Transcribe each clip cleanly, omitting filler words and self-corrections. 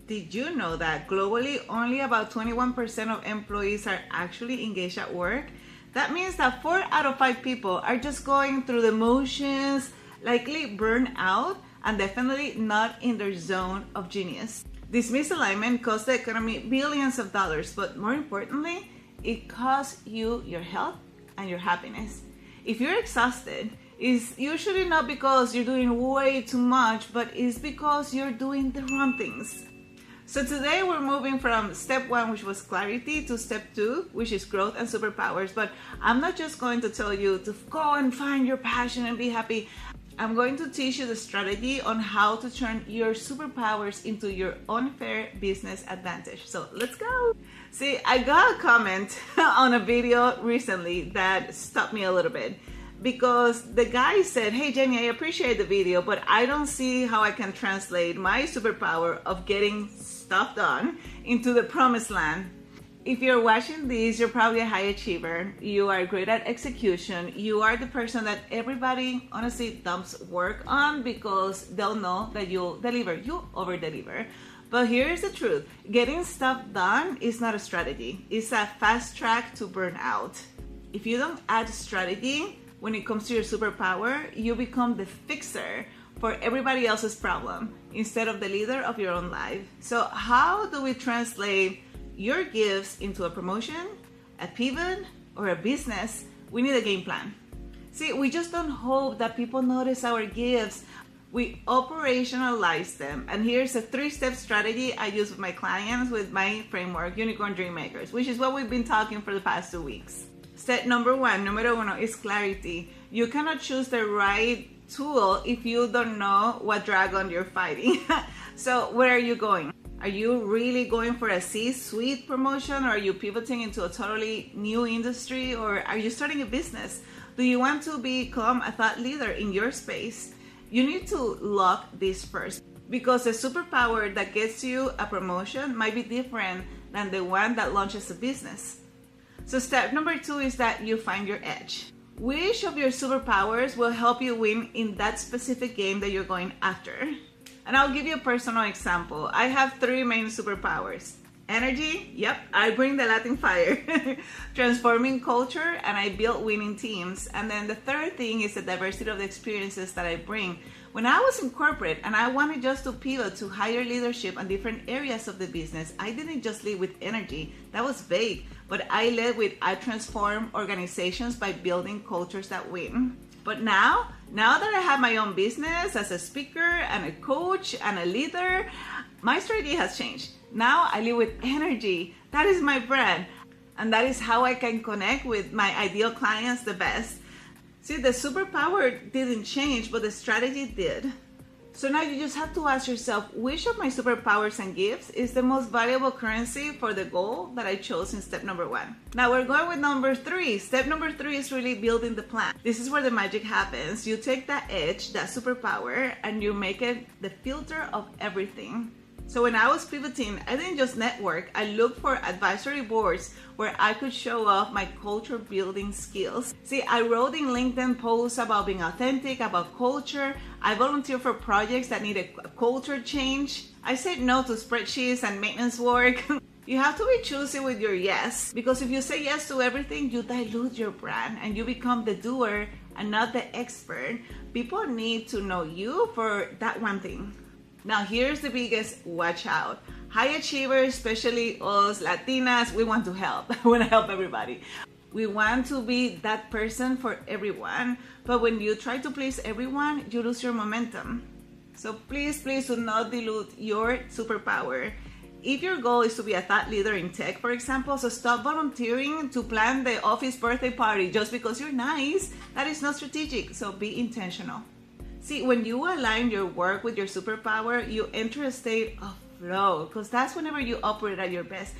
Did you know that globally only about 21% of employees are actually engaged at work? That means that 4 out of 5 people are just going through the motions, likely burned out, and definitely not in their zone of genius. This misalignment costs the economy billions of dollars, but more importantly, it costs you your health and your happiness. If you're exhausted, it's usually not because you're doing way too much, but it's because you're doing the wrong things. So today we're moving from step 1, which was clarity, to step 2, which is growth and superpowers. But I'm not just going to tell you to go and find your passion and be happy. I'm going to teach you the strategy on how to turn your superpowers into your unfair business advantage. So let's go. See, I got a comment on a video recently that stopped me a little bit, because the guy said, "Hey Jenny, I appreciate the video, but I don't see how I can translate my superpower of getting stuff done into the promised land." If you're watching this, you're probably a high achiever. You are great at execution. You are the person that everybody honestly dumps work on because they'll know that you'll deliver. You over-deliver. But here's the truth. Getting stuff done is not a strategy. It's a fast track to burnout. If you don't add strategy when it comes to your superpower, you become the fixer for everybody else's problem instead of the leader of your own life. So how do we translate your gifts into a promotion, a pivot, or a business? We need a game plan. See, we just don't hope that people notice our gifts. We operationalize them. And here's a 3-step strategy I use with my clients with my framework, Unicorn Dream Makers, which is what we've been talking for the past 2 weeks. Step number 1, numero uno, is clarity. You cannot choose the right tool if you don't know what dragon you're fighting. So where are you going? Are you really going for a C-suite promotion, or are you pivoting into a totally new industry, or are you starting a business? Do you want to become a thought leader in your space? You need to lock this first, because the superpower that gets you a promotion might be different than the one that launches a business. So step number 2 is that you find your edge. Which of your superpowers will help you win in that specific game that you're going after? And I'll give you a personal example. I have 3 main superpowers. Energy, yep, I bring the Latin fire. Transforming culture, and I build winning teams. And then the third thing is the diversity of the experiences that I bring. When I was in corporate and I wanted just to pivot to higher leadership and different areas of the business, I didn't just lead with energy. That was vague. But I led with, I transform organizations by building cultures that win. But now that I have my own business as a speaker and a coach and a leader, my strategy has changed. Now I live with energy. That is my brand. And that is how I can connect with my ideal clients the best. See, the superpower didn't change, but the strategy did. So now you just have to ask yourself, which of my superpowers and gifts is the most valuable currency for the goal that I chose in step number 1? Now we're going with number 3. Step number 3 is really building the plan. This is where the magic happens. You take that edge, that superpower, and you make it the filter of everything. So when I was pivoting, I didn't just network. I looked for advisory boards where I could show off my culture building skills. See, I wrote in LinkedIn posts about being authentic, about culture. I volunteered for projects that needed a culture change. I said no to spreadsheets and maintenance work. You have to be choosy with your yes, because if you say yes to everything, you dilute your brand and you become the doer and not the expert. People need to know you for that one thing. Now here's the biggest watch out. High achievers, especially us Latinas, we want to help. We want to help everybody. We want to be that person for everyone. But when you try to please everyone, you lose your momentum. So please do not dilute your superpower. If your goal is to be a thought leader in tech, for example, so stop volunteering to plan the office birthday party just because you're nice. That is not strategic, so be intentional. See, when you align your work with your superpower, you enter a state of flow, because that's whenever you operate at your best.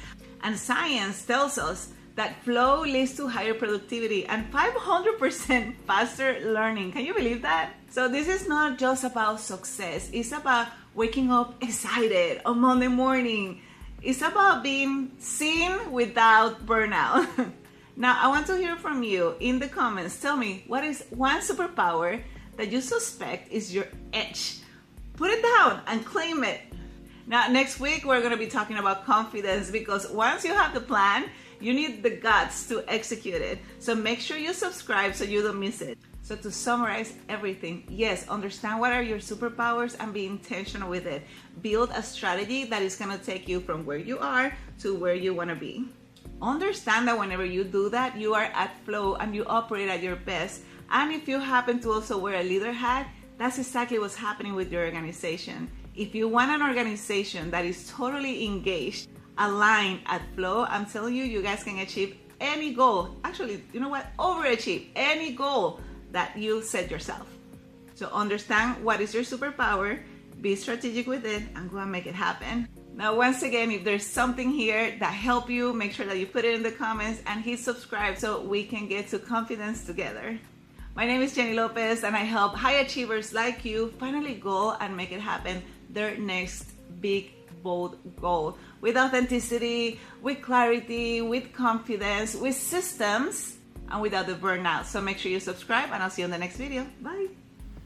And science tells us that flow leads to higher productivity and 500% faster learning. Can you believe that? So this is not just about success. It's about waking up excited on Monday morning. It's about being seen without burnout. Now, I want to hear from you in the comments. Tell me, what is one superpower that you suspect is your edge? Put it down and claim it. Now, next week, we're going to be talking about confidence, because once you have the plan, you need the guts to execute it. So make sure you subscribe so you don't miss it. So to summarize everything, yes, understand what are your superpowers and be intentional with it. Build a strategy that is going to take you from where you are to where you want to be. Understand that whenever you do that, you are at flow and you operate at your best. And if you happen to also wear a leader hat, that's exactly what's happening with your organization. If you want an organization that is totally engaged, aligned, at flow, I'm telling you, you guys can achieve any goal. Actually, you know what? Overachieve any goal that you set yourself. So understand what is your superpower, be strategic with it, and go and make it happen. Now, once again, if there's something here that helped you, make sure that you put it in the comments and hit subscribe so we can get to confidence together. My name is Jennie Lopez, and I help high achievers like you finally go and make it happen, their next big, bold goal, with authenticity, with clarity, with confidence, with systems, and without the burnout. So make sure you subscribe, and I'll see you in the next video. Bye.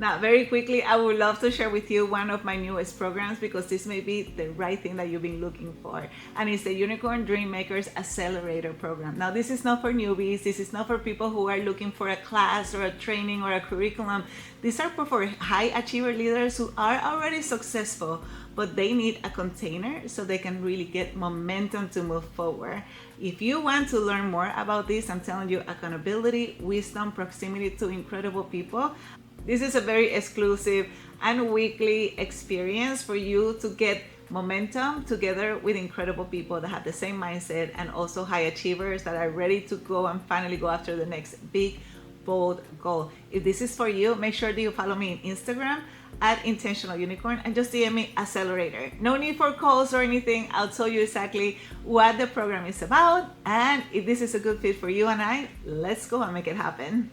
Now, very quickly, I would love to share with you one of my newest programs, because this may be the right thing that you've been looking for. And it's the Unicorn Dream Makers Accelerator Program. Now, this is not for newbies. This is not for people who are looking for a class or a training or a curriculum. These are for high achiever leaders who are already successful, but they need a container so they can really get momentum to move forward. If you want to learn more about this, I'm telling you, accountability, wisdom, proximity to incredible people. This is a very exclusive and weekly experience for you to get momentum together with incredible people that have the same mindset, and also high achievers that are ready to go and finally go after the next big, bold goal. If this is for you, make sure that you follow me on Instagram at Intentional Unicorn and just DM me Accelerator. No need for calls or anything. I'll tell you exactly what the program is about. And if this is a good fit for you and I, let's go and make it happen.